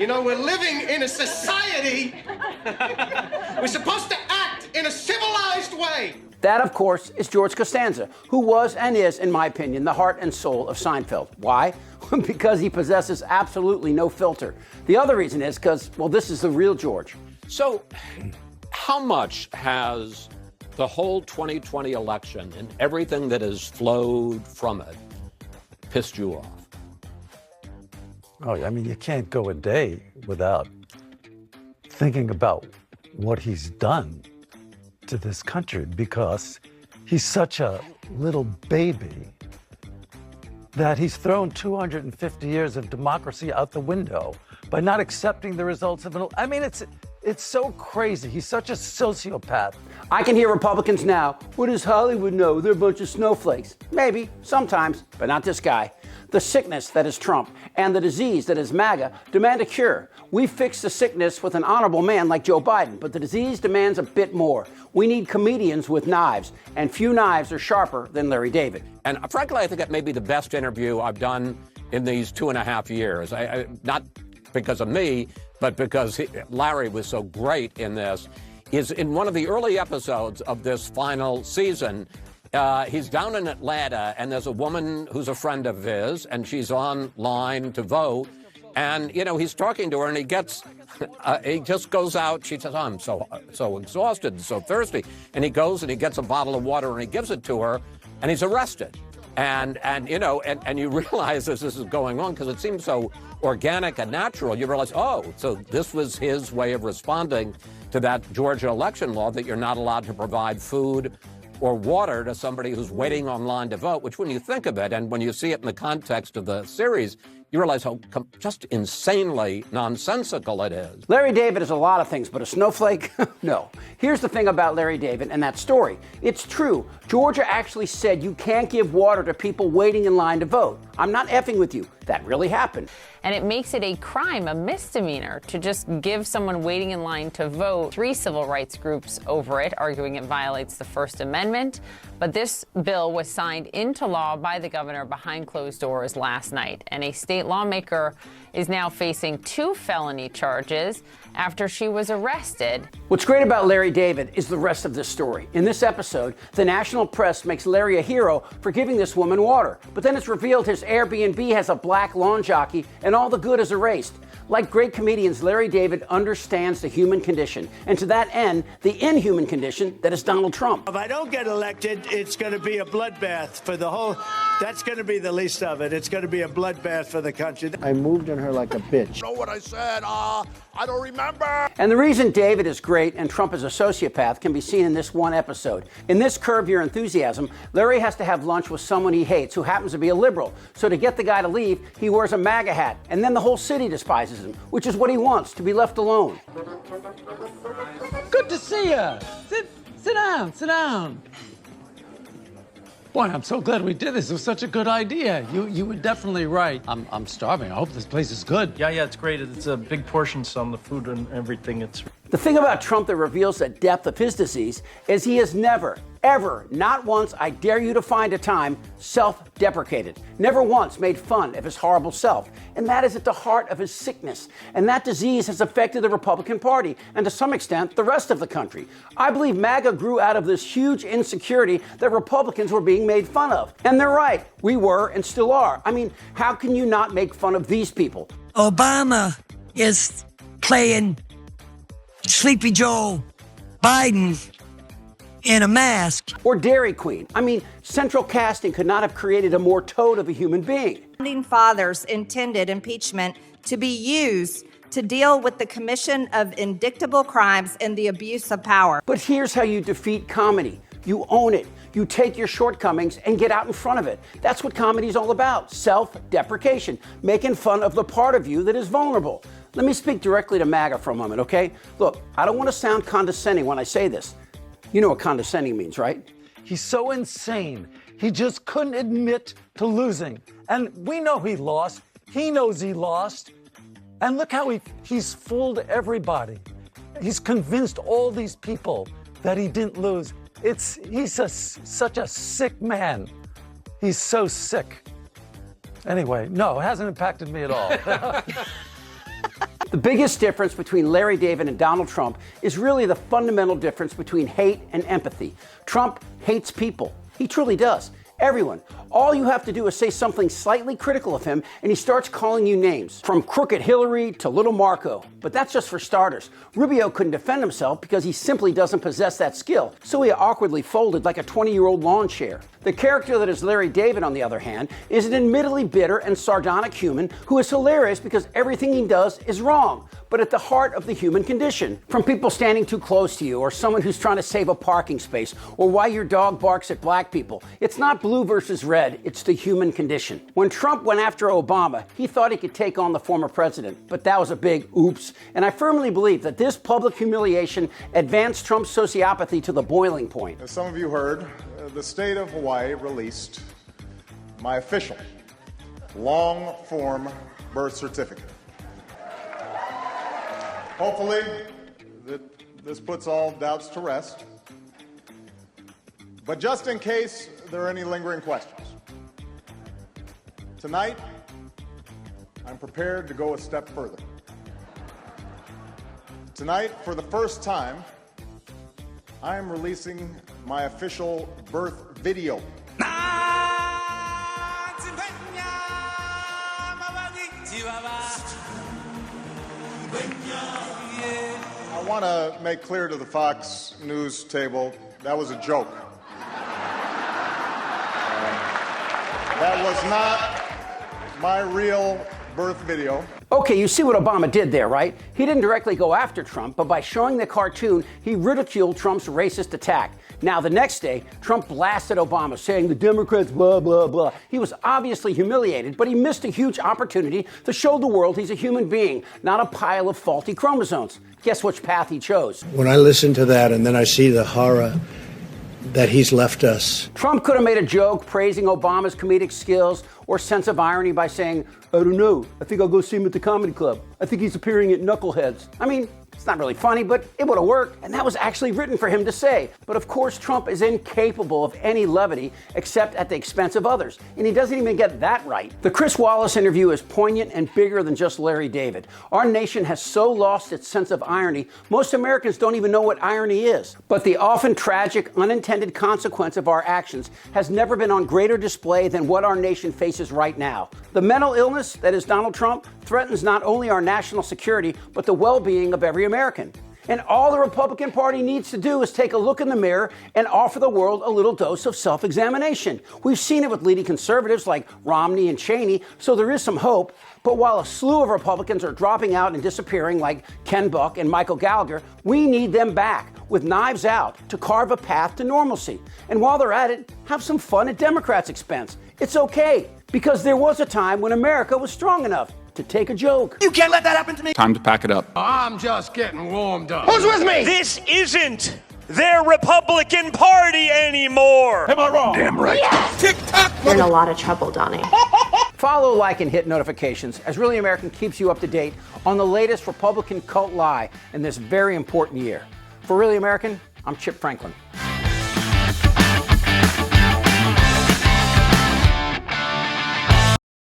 You know, we're living in a society. We're supposed to act in a civilized way. That, of course, is George Costanza, who was and is, in my opinion, the heart and soul of Seinfeld. Why? Because he possesses absolutely no filter. The other reason is because, well, this is the real George. So, how much has the whole 2020 election and everything that has flowed from it pissed you off? Oh, I mean, you can't go a day without thinking about what he's done to this country, because he's such a little baby that he's thrown 250 years of democracy out the window by not accepting the results of it. I mean, it's so crazy. He's such a sociopath. I can hear Republicans now. What does Hollywood know? They're a bunch of snowflakes. Maybe, sometimes, but not this guy. The sickness that is Trump and the disease that is MAGA demand a cure. We fix the sickness with an honorable man like Joe Biden, but the disease demands a bit more. We need comedians with knives, and few knives are sharper than Larry David. And frankly, I think it may be the best interview I've done in these 2.5 years. Not because of me, but because Larry was so great in this. Is in one of the early episodes of this final season, he's down in Atlanta, and there's a woman who's a friend of his, and she's online to vote. And, you know, he's talking to her, and he just goes out. She says, oh, I'm so exhausted and so thirsty. And he goes and he gets a bottle of water, and he gives it to her, and he's arrested. And you know, and you realize as this is going on, because it seems so organic and natural, you realize, oh, so this was his way of responding to that Georgia election law that you're not allowed to provide food or water to somebody who's waiting online to vote, which when you think of it and when you see it in the context of the series, you realize how just insanely nonsensical it is. Larry David is a lot of things, but a snowflake? No. Here's the thing about Larry David and that story. It's true. Georgia actually said you can't give water to people waiting in line to vote. I'm not effing with you. That really happened. And it makes it a crime, a misdemeanor, to just give someone waiting in line to vote. 3 civil rights groups over it, arguing it violates the First Amendment. But this bill was signed into law by the governor behind closed doors last night. And a state lawmaker is now facing 2 felony charges after she was arrested. What's great about Larry David is the rest of this story. In this episode, the national press makes Larry a hero for giving this woman water. But then it's revealed his Airbnb has a black lawn jockey and all the good is erased. Like great comedians, Larry David understands the human condition, and to that end, the inhuman condition that is Donald Trump. If I don't get elected, it's going to be a bloodbath for the whole... That's going to be the least of it. It's going to be a bloodbath for the country. I moved on her like a bitch. You know what I said? I don't remember. And the reason David is great and Trump is a sociopath can be seen in this one episode. In this Curb Your Enthusiasm, Larry has to have lunch with someone he hates who happens to be a liberal. So to get the guy to leave, he wears a MAGA hat. And then the whole city despises him, which is what he wants, to be left alone. Good to see you. Sit down. Boy, I'm so glad we did this. It was such a good idea. You were definitely right. I'm starving. I hope this place is good. Yeah, it's great. It's a big portions on the food and everything. The thing about Trump that reveals the depth of his disease is he has never, ever, not once, I dare you to find a time, self-deprecated. Never once made fun of his horrible self. And that is at the heart of his sickness. And that disease has affected the Republican Party and to some extent the rest of the country. I believe MAGA grew out of this huge insecurity that Republicans were being made fun of. And they're right. We were and still are. I mean, how can you not make fun of these people? Obama is playing Sleepy Joe Biden in a mask. Or Dairy Queen. I mean, central casting could not have created a more toad of a human being. Founding fathers intended impeachment to be used to deal with the commission of indictable crimes and the abuse of power. But here's how you defeat comedy. You own it. You take your shortcomings and get out in front of it. That's what comedy's all about. Self-deprecation. Making fun of the part of you that is vulnerable. Let me speak directly to MAGA for a moment, okay? Look, I don't want to sound condescending when I say this. You know what condescending means, right? He's so insane. He just couldn't admit to losing. And we know he lost. He knows he lost. And look how he's fooled everybody. He's convinced all these people that he didn't lose. He's such a sick man. He's so sick. Anyway, no, it hasn't impacted me at all. The biggest difference between Larry David and Donald Trump is really the fundamental difference between hate and empathy. Trump hates people. He truly does. Everyone. All you have to do is say something slightly critical of him, and he starts calling you names, from Crooked Hillary to Little Marco. But that's just for starters. Rubio couldn't defend himself because he simply doesn't possess that skill, so he awkwardly folded like a 20-year-old lawn chair. The character that is Larry David, on the other hand, is an admittedly bitter and sardonic human who is hilarious because everything he does is wrong, but at the heart of the human condition. From people standing too close to you, or someone who's trying to save a parking space, or why your dog barks at black people. It's not blue versus red, it's the human condition. When Trump went after Obama, he thought he could take on the former president, but that was a big oops. And I firmly believe that this public humiliation advanced Trump's sociopathy to the boiling point. As some of you heard, the state of Hawaii released my official long-form birth certificate. Hopefully, this puts all doubts to rest. But just in case there are any lingering questions, tonight, I'm prepared to go a step further. Tonight, for the first time, I am releasing my official birth video. I want to make clear to the Fox News table, that was a joke. That was not my real birth video. Okay, you see what Obama did there, right? He didn't directly go after Trump, but by showing the cartoon, he ridiculed Trump's racist attack. Now, the next day, Trump blasted Obama, saying the Democrats blah, blah, blah. He was obviously humiliated, but he missed a huge opportunity to show the world he's a human being, not a pile of faulty chromosomes. Guess which path he chose? When I listen to that and then I see the horror that he's left us. Trump could have made a joke praising Obama's comedic skills or sense of irony by saying, I don't know, I think I'll go see him at the comedy club. I think he's appearing at Knuckleheads. I mean, it's not really funny, but it would have worked, and that was actually written for him to say. But of course, Trump is incapable of any levity except at the expense of others, and he doesn't even get that right. The Chris Wallace interview is poignant and bigger than just Larry David. Our nation has so lost its sense of irony, most Americans don't even know what irony is. But the often tragic, unintended consequence of our actions has never been on greater display than what our nation faces right now. The mental illness that is Donald Trump threatens not only our national security, but the well-being of every American. And all the Republican Party needs to do is take a look in the mirror and offer the world a little dose of self-examination. We've seen it with leading conservatives like Romney and Cheney, so there is some hope. But while a slew of Republicans are dropping out and disappearing like Ken Buck and Michael Gallagher, we need them back with knives out to carve a path to normalcy. And while they're at it, have some fun at Democrats' expense. It's okay, because there was a time when America was strong enough to take a joke. You can't let that happen to me. Time to pack it up. I'm just getting warmed up. Who's with me? This isn't their Republican Party anymore. Am I wrong? Damn right. Yes. Tick-tock. You're in a lot of trouble, Donnie. Follow, like, and hit notifications as Really American keeps you up to date on the latest Republican cult lie in this very important year. For Really American, I'm Chip Franklin.